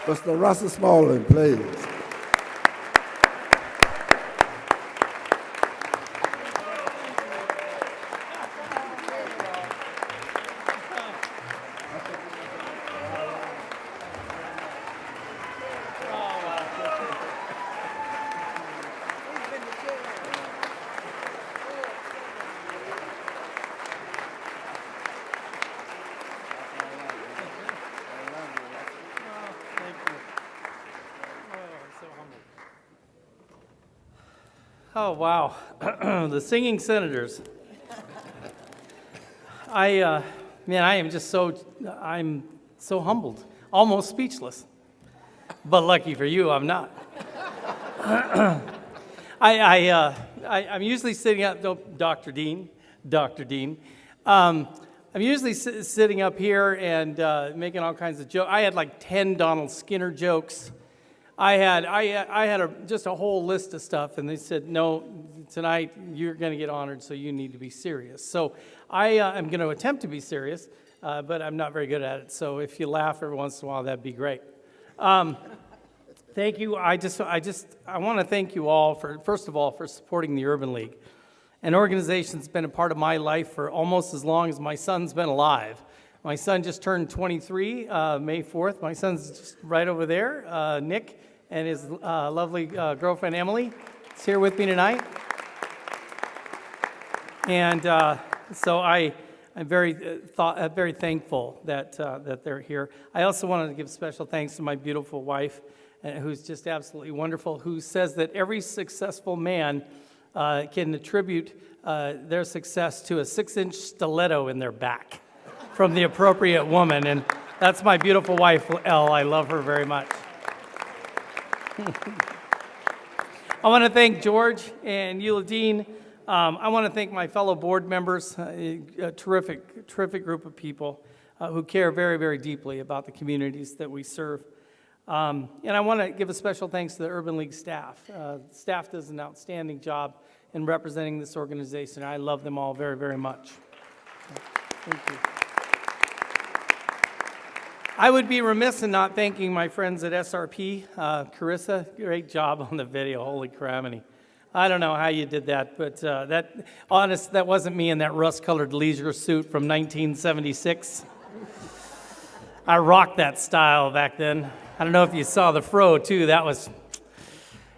Mr. Russell Smoldon, please. Oh, wow. The singing senators. I am I'm so humbled, almost speechless. But lucky for you, I'm not. I'm usually sitting up, Dr. Dean. I'm usually sitting up here and making all kinds of jokes. I had like 10 Donald Skinner jokes. I had just a whole list of stuff, and they said, no, tonight you're going to get honored, so you need to be serious. So I am going to attempt to be serious, but I'm not very good at it. So if you laugh every once in a while, that'd be great. Thank you. I want to thank you all first of all, for supporting the Urban League. An organization that's been a part of my life for almost as long as my son's been alive. My son just turned 23, May 4th. My son's just right over there, Nick, and his lovely girlfriend, Emily, is here with me tonight. And so I'm very thankful that they're here. I also wanted to give special thanks to my beautiful wife, who's just absolutely wonderful, who says that every successful man can attribute their success to a 6-inch stiletto in their back from the appropriate woman, and that's my beautiful wife, Elle. I love her very much. I want to thank George and Eula Dean. I want to thank my fellow board members, a terrific group of people who care very, very deeply about the communities that we serve. And I want to give a special thanks to the Urban League staff. Staff does an outstanding job in representing this organization. I love them all very, very much. Thank you. I would be remiss in not thanking my friends at SRP. Carissa, great job on the video, holy craminy. I don't know how you did that, but that wasn't me in that rust-colored leisure suit from 1976. I rocked that style back then. I don't know if you saw the fro, too. That was,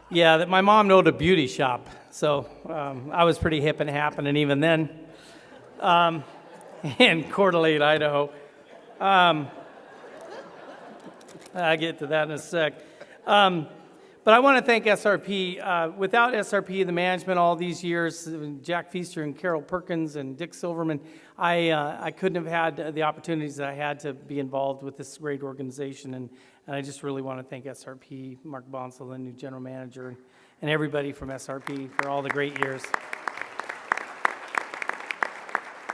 my mom owned a beauty shop, so I was pretty hip and happening even then, in Coeur d'Alene, Idaho. I'll get to that in a sec. But I want to thank SRP. Without SRP, the management all these years, Jack Feaster and Carol Perkins and Dick Silverman, I couldn't have had the opportunities that I had to be involved with this great organization. And I just really want to thank SRP, Mark Bonsall, the new general manager, and everybody from SRP for all the great years.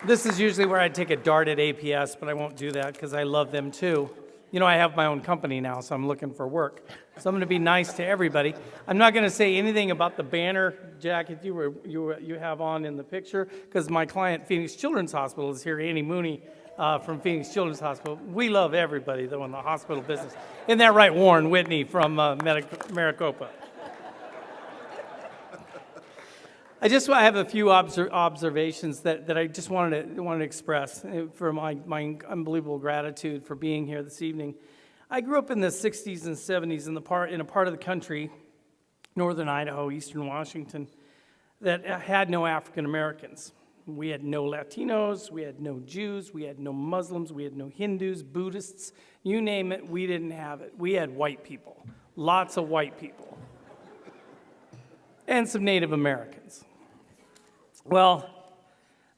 This is usually where I'd take a dart at APS, but I won't do that because I love them too. You know, I have my own company now, so I'm looking for work. So I'm going to be nice to everybody. I'm not going to say anything about the banner jacket you have on in the picture, because my client, Phoenix Children's Hospital, is here, Annie Mooney from Phoenix Children's Hospital. We love everybody, though, in the hospital business. Isn't that right, Warren Whitney from Maricopa? I have a few observations that I just wanted to express for my unbelievable gratitude for being here this evening. I grew up in the 60s and 70s in a part of the country, northern Idaho, eastern Washington, that had no African Americans. We had no Latinos, we had no Jews, we had no Muslims, we had no Hindus, Buddhists, you name it, we didn't have it. We had white people, lots of white people, and some Native Americans. Well,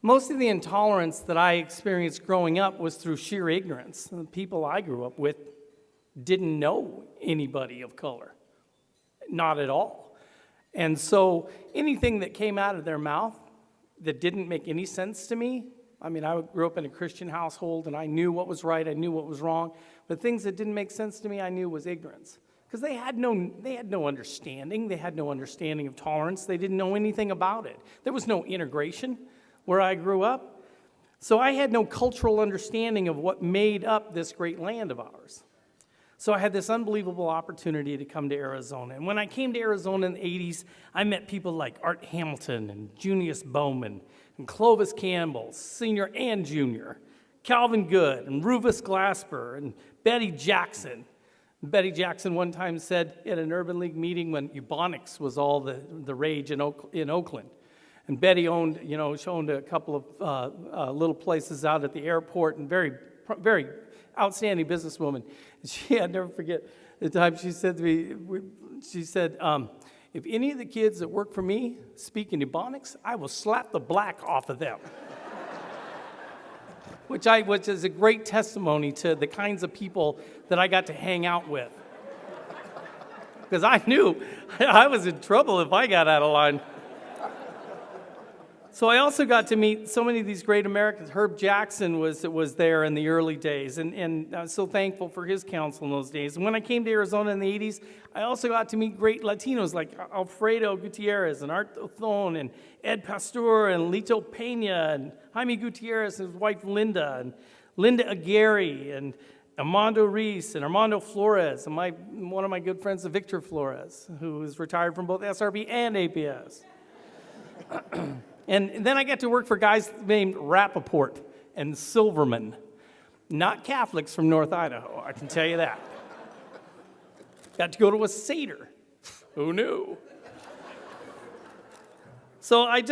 most of the intolerance that I experienced growing up was through sheer ignorance. The people I grew up with didn't know anybody of color, not at all. And so anything that came out of their mouth that didn't make any sense to me, I mean, I grew up in a Christian household and I knew what was right, I knew what was wrong, but things that didn't make sense to me, I knew was ignorance. Because they had no understanding. They had no understanding of tolerance. They didn't know anything about it. There was no integration where I grew up. So I had no cultural understanding of what made up this great land of ours. So I had this unbelievable opportunity to come to Arizona. And when I came to Arizona in the 80s, I met people like Art Hamilton and Junius Bowman and Clovis Campbell, senior and junior, Calvin Good and Rufus Glasper and Betty Jackson. Betty Jackson one time said at an Urban League meeting when Ebonics was all the rage in Oakland. And Betty owned a couple of little places out at the airport, and very, very outstanding businesswoman. And I'll never forget the time she said to me, if any of the kids that work for me speak in Ebonics, I will slap the black off of them. which is a great testimony to the kinds of people that I got to hang out with. Because I knew I was in trouble if I got out of line. So I also got to meet so many of these great Americans. Herb Jackson was there in the early days, and I was so thankful for his counsel in those days. And when I came to Arizona in the 80s, I also got to meet great Latinos like Alfredo Gutierrez and Art Othon and Ed Pastor and Lito Pena and Jaime Gutierrez and his wife Linda and Linda Aguirre and Armando Reese and Armando Flores and one of my good friends, Victor Flores, who is retired from both SRB and APS. And then I got to work for guys named Rappaport and Silverman. Not Catholics from North Idaho, I can tell you that. Got to go to a Seder. Who knew? So I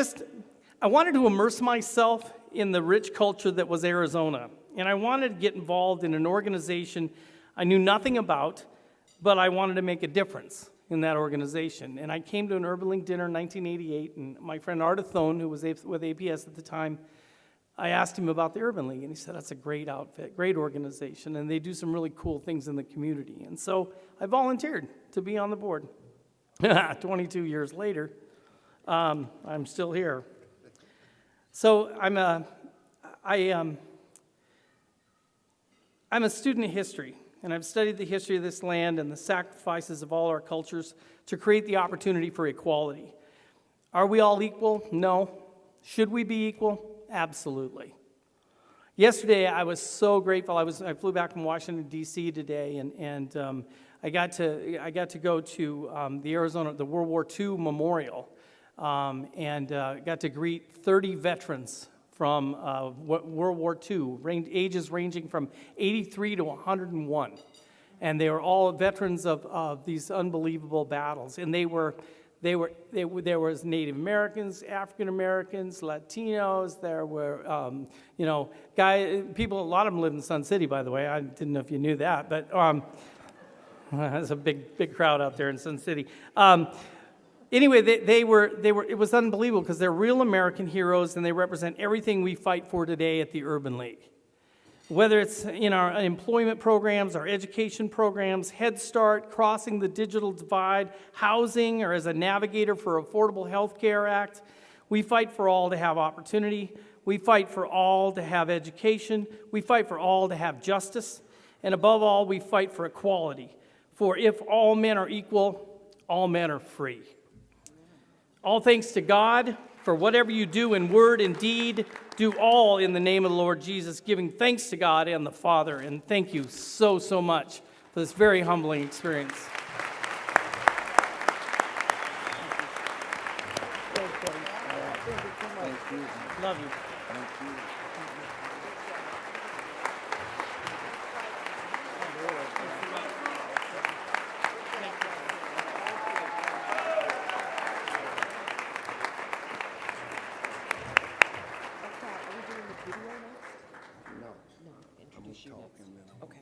wanted to immerse myself in the rich culture that was Arizona. And I wanted to get involved in an organization I knew nothing about, but I wanted to make a difference in that organization. And I came to an Urban League dinner in 1988, and my friend Art Othon, who was with APS at the time, I asked him about the Urban League, and he said, that's a great outfit, great organization, and they do some really cool things in the community. And so I volunteered to be on the board. 22 years later, I'm still here. So I'm a student of history. And I've studied the history of this land and the sacrifices of all our cultures to create the opportunity for equality. Are we all equal? No. Should we be equal? Absolutely. Yesterday, I was so grateful. I flew back from Washington, D.C. today, and I got to go to the World War II Memorial, and got to greet 30 veterans from World War II, ages ranging from 83 to 101. And they were all veterans of these unbelievable battles. And there was Native Americans, African Americans, Latinos, there were, people, a lot of them lived in Sun City, by the way. I didn't know if you knew that, but there's a big crowd out there in Sun City. Anyway, it was unbelievable because they're real American heroes, and they represent everything we fight for today at the Urban League. Whether it's in our employment programs, our education programs, Head Start, crossing the digital divide, housing, or as a navigator for Affordable Health Care Act, we fight for all to have opportunity. We fight for all to have education. We fight for all to have justice. And above all, we fight for equality. For if all men are equal, all men are free. All thanks to God, for whatever you do in word and deed, do all in the name of the Lord Jesus, giving thanks to God and the Father. And thank you so, so much for this very humbling experience. Thank you. Love you. Thank you. No, introduce you next. Okay.